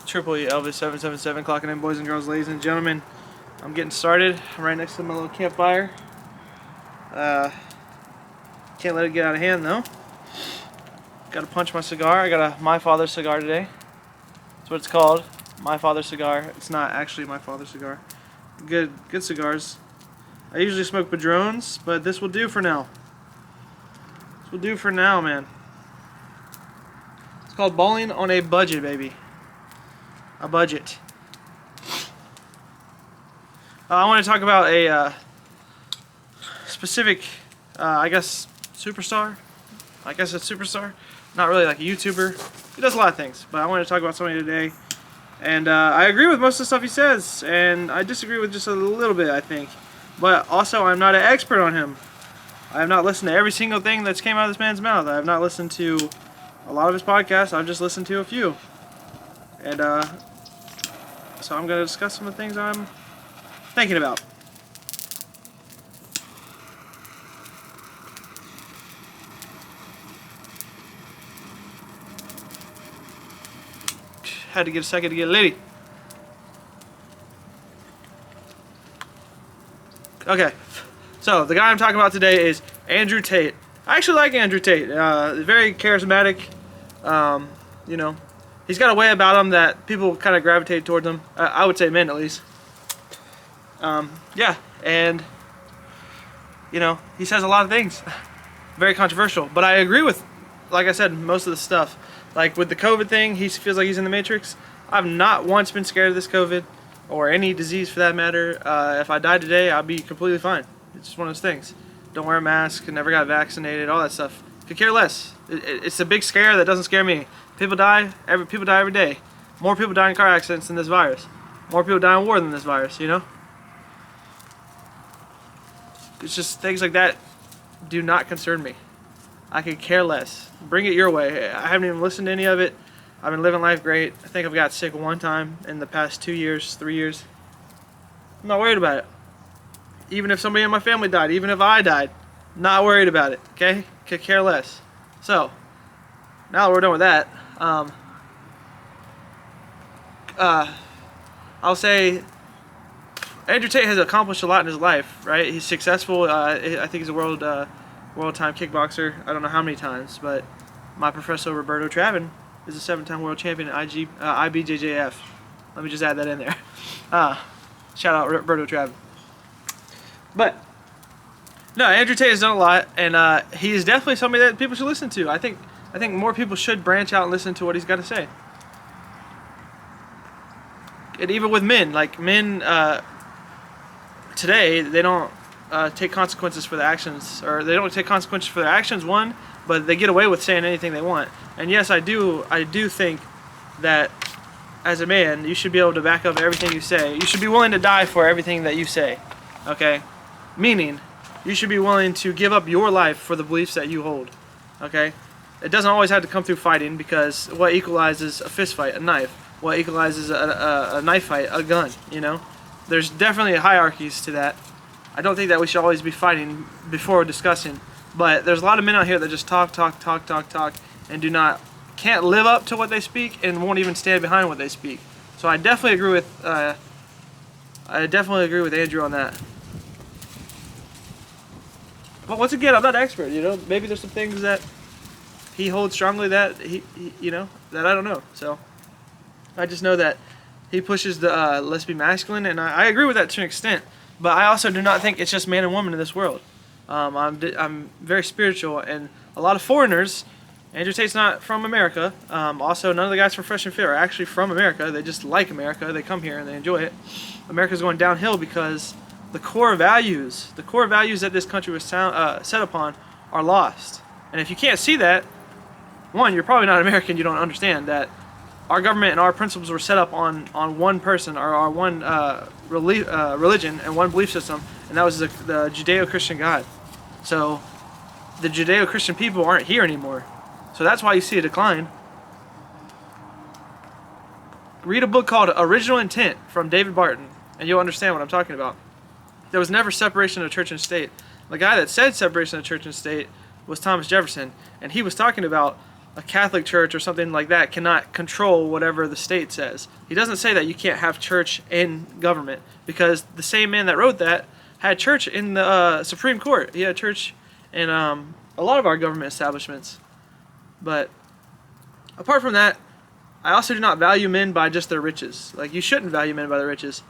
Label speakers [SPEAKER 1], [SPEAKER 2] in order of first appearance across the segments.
[SPEAKER 1] Triple E Elvis 777 clocking in, boys and girls, ladies and gentlemen. I'm getting started. I'm right next to my little campfire. Can't let it get out of hand though. Got to punch my cigar. I got a My Father's cigar today. That's what it's called. My Father's cigar. It's not actually My Father's cigar. Good cigars. I usually smoke Padrones, but this will do for now. This will do for now, man. It's called Bowling on a Budget, baby. A budget. I want to talk about a specific, I guess, superstar. I guess it's superstar. Not really like a YouTuber. He does a lot of things, but I want to talk about somebody today. And I agree with most of the stuff he says, and I disagree with just a little bit, I think. But also, I'm not an expert on him. I have not listened to every single thing that's came out of this man's mouth. I have not listened to a lot of his podcasts. I've just listened to a few. And so I'm going to discuss some of the things I'm thinking about. Had to get a second to get a lady. Okay, so the guy I'm talking about today is Andrew Tate. I actually like Andrew Tate. Very charismatic. You know, he's got a way about him that people kind of gravitate towards him. I would say men, at least. Yeah, and you know, he says a lot of things. Very controversial, but I agree with, like I said, most of the stuff. Like with the COVID thing, he feels like he's in the Matrix. I've not once been scared of this COVID, or any disease for that matter. If I died today, I'd be completely fine. It's just one of those things. Don't wear a mask, never got vaccinated, all that stuff. Could care less. It's a big scare that doesn't scare me. People die every day. More people die in car accidents than this virus. More people die in war than this virus, you know? It's just things like that do not concern me. I could care less. Bring it your way. I haven't even listened to any of it. I've been living life great. I think I've got sick one time in the past 2 years, 3 years. I'm not worried about it. Even if somebody in my family died, even if I died, not worried about it, okay? Could care less. So, now that we're done with that, I'll say Andrew Tate has accomplished a lot in his life, right? He's successful. I think he's a world time kickboxer. I don't know how many times, but my professor Roberto Travin is a 7-time world champion at IBJJF. Let me just add that in there. Shout out Roberto Travin. But no, Andrew Tate has done a lot, and he is definitely somebody that people should listen to. I think more people should branch out and listen to what he's got to say. And even with men, like men today, they don't take consequences for their actions, or they don't take consequences for their actions, one, but they get away with saying anything they want. And yes, I do think that as a man, you should be able to back up everything you say. You should be willing to die for everything that you say, okay? Meaning, you should be willing to give up your life for the beliefs that you hold, okay? It doesn't always have to come through fighting, because what equalizes a fist fight? A knife. What equalizes a knife fight? A gun, you know? There's definitely hierarchies to that. I don't think that we should always be fighting before discussing, but there's a lot of men out here that just talk, and can't live up to what they speak, and won't even stand behind what they speak. So I definitely agree with Andrew on that. But once again, I'm not an expert, you know. Maybe there's some things that he holds strongly that he you know, that I don't know. So I just know that he pushes the let's be masculine, and I agree with that to an extent. But I also do not think it's just man and woman in this world. I'm very spiritual, and a lot of foreigners. Andrew Tate's not from America. Also, none of the guys from Fresh and Fit are actually from America. They just like America. They come here and they enjoy it. America's going downhill because the core values that this country was set upon are lost. And if you can't see that, one, you're probably not American. You don't understand that our government and our principles were set up on one person, or our one religion and one belief system, and that was the Judeo-Christian God. So the Judeo-Christian people aren't here anymore. So that's why you see a decline. Read a book called Original Intent from David Barton, and you'll understand what I'm talking about. There was never separation of church and state. The guy that said separation of church and state was Thomas Jefferson, and he was talking about a Catholic church or something like that cannot control whatever the state says. He doesn't say that you can't have church in government, because the same man that wrote that had church in the Supreme Court. He had church in a lot of our government establishments. But apart from that, I also do not value men by just their riches. Like, you shouldn't value men by their riches.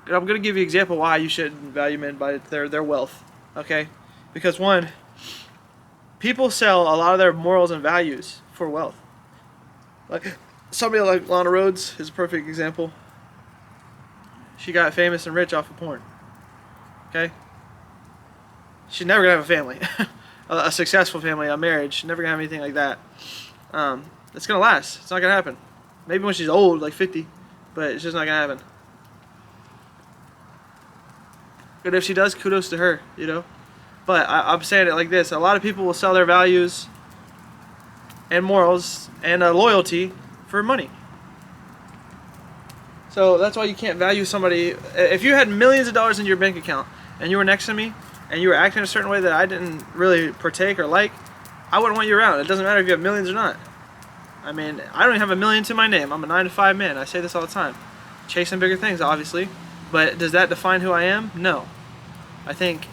[SPEAKER 1] And I'm going to give you an example why you shouldn't value men by their wealth. Okay? Because one, people sell a lot of their morals and values for wealth. Like, somebody like Lana Rhoades is a perfect example. She got famous and rich off of porn. Okay? She's never going to have a family. A successful family, a marriage. She's never going to have anything like that. It's going to last. It's not going to happen. Maybe when she's old, like 50. But it's just not going to happen. And if she does, kudos to her, you know? But I'm saying it like this. A lot of people will sell their values and morals and loyalty for money. So that's why you can't value somebody. If you had millions of dollars in your bank account and you were next to me and you were acting a certain way that I didn't really partake or like, I wouldn't want you around. It doesn't matter if you have millions or not. I mean, I don't even have a million to my name. I'm a 9-to-5 man. I say this all the time. Chasing bigger things, obviously. But does that define who I am? No. I think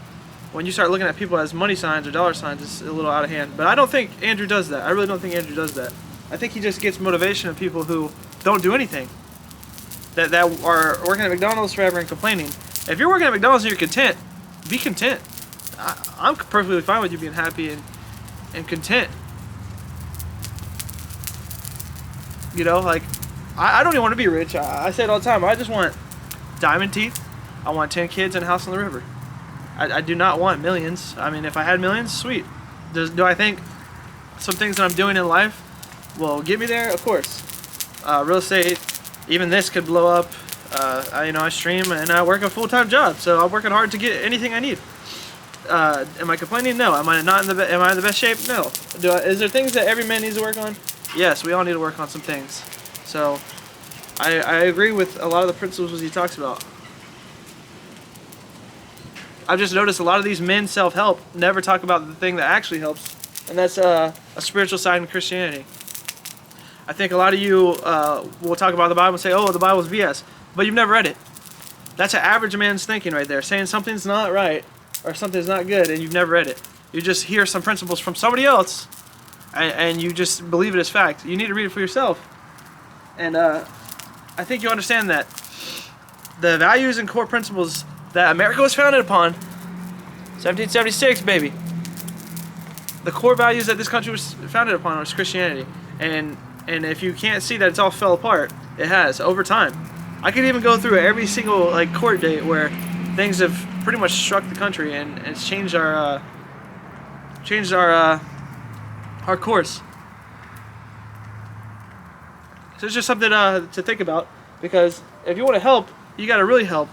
[SPEAKER 1] when you start looking at people as money signs or dollar signs, it's a little out of hand. But I don't think Andrew does that. I really don't think Andrew does that. I think he just gets motivation of people who don't do anything. That are working at McDonald's forever and complaining. If you're working at McDonald's and you're content, be content. I'm perfectly fine with you being happy and content. You know, like, I don't even want to be rich. I say it all the time. I just want diamond teeth. I want 10 kids and a house on the river. I do not want millions. I mean, if I had millions, sweet. Do I think some things that I'm doing in life will get me there? Of course. Real estate, even this could blow up. I stream and I work a full-time job, so I'm working hard to get anything I need. Am I complaining? No. Am I in the best shape? No. Is there things that every man needs to work on? Yes, we all need to work on some things. So I agree with a lot of the principles he talks about. I've just noticed a lot of these men self-help never talk about the thing that actually helps, and that's a spiritual side in Christianity. I think a lot of you will talk about the Bible and say, oh, the Bible's BS, but you've never read it. That's an average man's thinking right there, saying something's not right or something's not good, and you've never read it. You just hear some principles from somebody else, and you just believe it as fact. You need to read it for yourself. And I think you understand that the values and core principles that America was founded upon, 1776, baby. The core values that this country was founded upon was Christianity. And if you can't see that it's all fell apart, it has over time. I could even go through every single court date where things have pretty much struck the country and it's changed our course. So it's just something to think about, because if you want to help, you got to really help.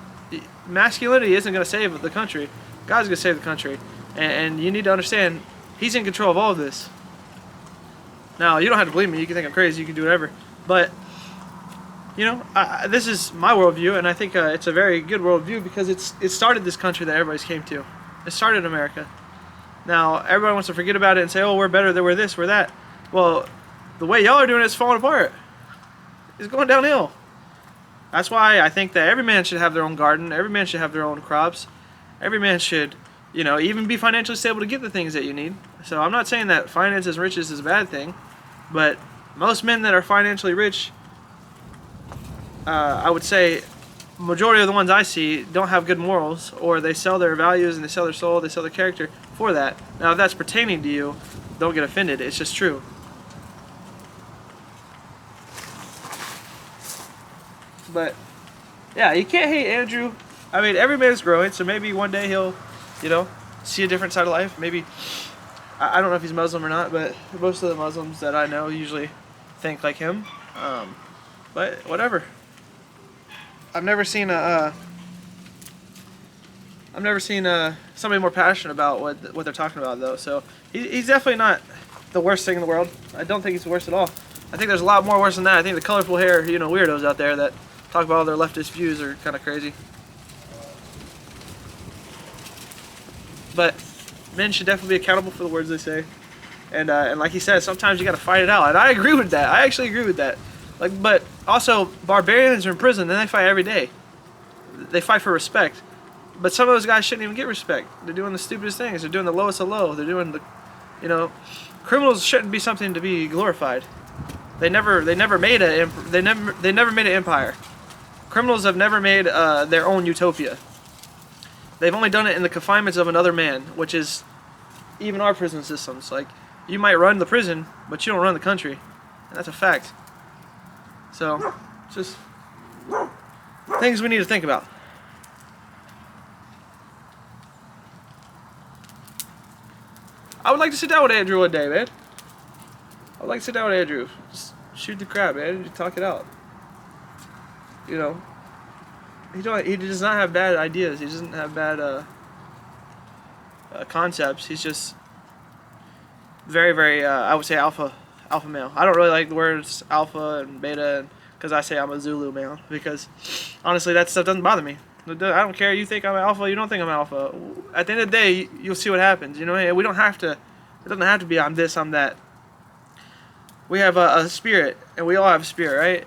[SPEAKER 1] Masculinity isn't going to save the country. God's going to save the country. And you need to understand, He's in control of all of this. Now, you don't have to believe me. You can think I'm crazy. You can do whatever. But, this is my worldview, and I think it's a very good worldview because it started this country that everybody's came to. It started America. Now, everybody wants to forget about it and say, oh, we're better, we're this, we're that. Well, the way y'all are doing it is falling apart. It's going downhill. That's why I think that every man should have their own garden. Every man should have their own crops. Every man should, even be financially stable to get the things that you need. So I'm not saying that finances and riches is a bad thing, but most men that are financially rich, I would say, majority of the ones I see don't have good morals, or they sell their values and they sell their soul, they sell their character for that. Now, if that's pertaining to you, don't get offended. It's just true. But, yeah, you can't hate Andrew. I mean, every man's growing, so maybe one day he'll, see a different side of life. Maybe, I don't know if he's Muslim or not, but most of the Muslims that I know usually think like him. But, whatever. I've never seen somebody more passionate about what they're talking about, though. So, he's definitely not the worst thing in the world. I don't think he's the worst at all. I think there's a lot more worse than that. I think the colorful hair, weirdos out there that talk about all their leftist views are kind of crazy. But men should definitely be accountable for the words they say. And like he said, sometimes you got to fight it out. And I agree with that. I actually agree with that. Like, but also, barbarians are in prison, and they fight every day. They fight for respect. But some of those guys shouldn't even get respect. They're doing the stupidest things. They're doing the lowest of low. They're doing the, you know, criminals shouldn't be something to be glorified. They never made an empire. Criminals have never made their own utopia. They've only done it in the confinements of another man, which is even our prison systems. Like, you might run the prison, but you don't run the country, and that's a fact. So, just things we need to think about. I would like to sit down with Andrew one day, man. I would like to sit down with Andrew. Just shoot the crap, man. Just talk it out. You know, he does not have bad ideas. He doesn't have bad concepts. He's just very, very, I would say, alpha male. I don't really like the words alpha and beta, because I say I'm a Zulu male. Because honestly, that stuff doesn't bother me. I don't care. You think I'm alpha. You don't think I'm alpha. At the end of the day, you'll see what happens. You know, we don't have to. It doesn't have to be I'm this, I'm that. We have a spirit, and we all have a spirit, right?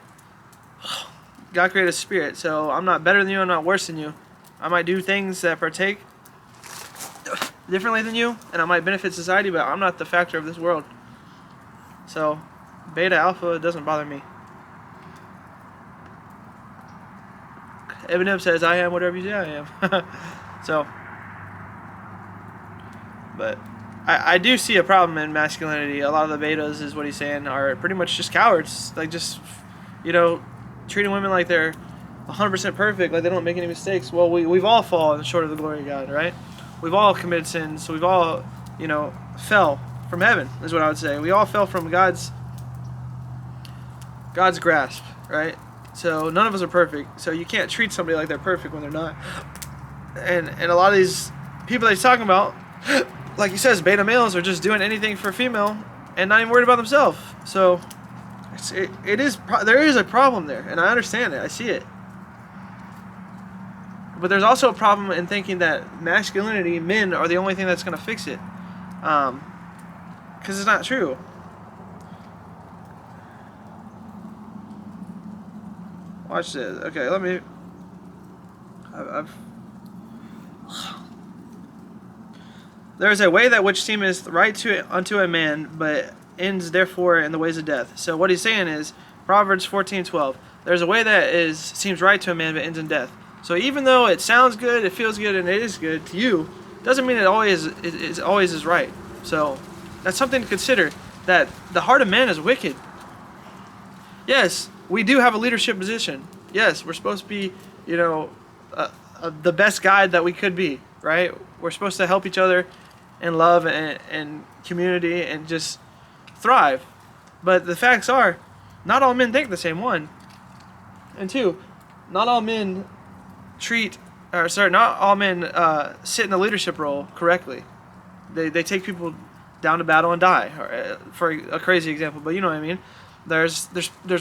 [SPEAKER 1] God created a spirit, so I'm not better than you. I'm not worse than you. I might do things that partake differently than you, and I might benefit society, but I'm not the factor of this world. So, beta, alpha, it doesn't bother me. Eminem says, I am whatever you say I am. So, but I do see a problem in masculinity. A lot of the betas, is what he's saying, are pretty much just cowards. Like, just, you know, treating women like they're 100% perfect, like they don't make any mistakes. Well, we've all fallen short of the glory of God, right? We've all committed sins. So we've all, you know, fell from heaven, is what I would say. We all fell from God's grasp, right? So none of us are perfect. So you can't treat somebody like they're perfect when they're not. And a lot of these people that he's talking about, like he says, beta males are just doing anything for a female and not even worried about themselves. So there is a problem there, and I understand it. I see it. But there's also a problem in thinking that masculinity, men, are the only thing that's going to fix it. Because it's not true. Watch this. Okay, let me... There is a way that which seemeth right unto a man, but ends therefore in the ways of death. So what he's saying is, Proverbs 14:12. There's a way that seems right to a man, but ends in death. So even though it sounds good, it feels good, and it is good to you, doesn't mean it always is right. So that's something to consider. That the heart of man is wicked. Yes, we do have a leadership position. Yes, we're supposed to be, you know, the best guide that we could be, right? We're supposed to help each other in love and community and just thrive. But the facts are, not all men think the same, one. And two, not all men not all men sit in the leadership role correctly. They take people down to battle and die, for a crazy example, but you know what I mean. There's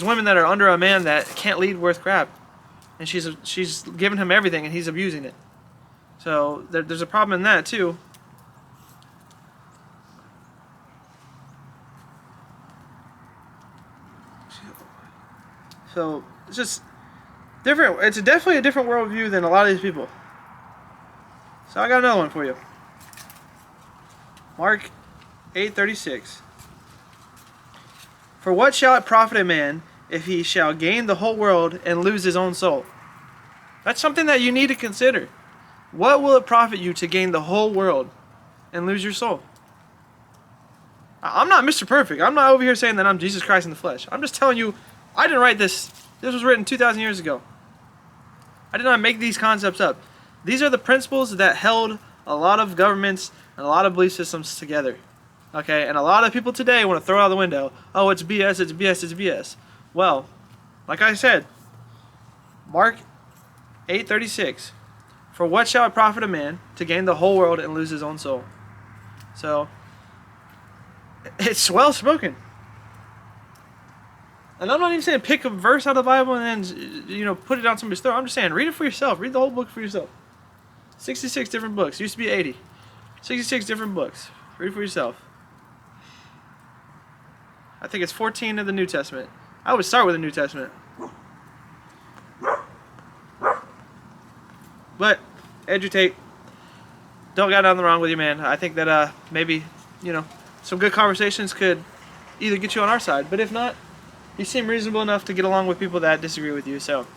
[SPEAKER 1] women that are under a man that can't lead worth crap, and she's giving him everything and he's abusing it. So there's a problem in that too. So it's just different. It's definitely a different worldview than a lot of these people. So I got another one for you. Mark 8:36. For what shall it profit a man if he shall gain the whole world and lose his own soul? That's something that you need to consider. What will it profit you to gain the whole world and lose your soul? I'm not Mr. Perfect. I'm not over here saying that I'm Jesus Christ in the flesh. I'm just telling you, I didn't write this. This was written 2,000 years ago. I did not make these concepts up. These are the principles that held a lot of governments and a lot of belief systems together. Okay, and a lot of people today want to throw it out the window. Oh, it's BS, it's BS, it's BS. Well, like I said, Mark 8:36. For what shall it profit a man to gain the whole world and lose his own soul? So, it's well spoken. And I'm not even saying pick a verse out of the Bible and then, you know, put it on somebody's throat. I'm just saying read it for yourself. Read the whole book for yourself. 66 different books. Used to be 80. 66 different books. Read for yourself. I think it's 14 of the New Testament. I would start with the New Testament. But, Andrew Tate, don't got nothing wrong with you, man. I think that maybe, you know, some good conversations could either get you on our side. But if not, you seem reasonable enough to get along with people that disagree with you. So,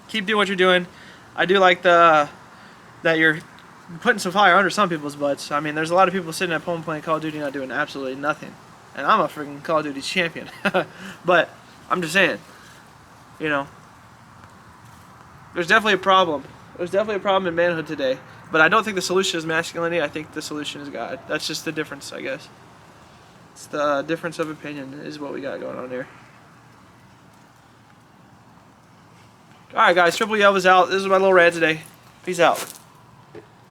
[SPEAKER 1] keep doing what you're doing. I do like that you're putting some fire under some people's butts. I mean, there's a lot of people sitting at home playing Call of Duty not doing absolutely nothing. And I'm a freaking Call of Duty champion. But, I'm just saying, you know, there's definitely a problem. There's definitely a problem in manhood today. But I don't think the solution is masculinity. I think the solution is God. That's just the difference, I guess. It's the difference of opinion is what we got going on here. Alright guys, Triple Yelv is out. This is my little rant today. Peace out.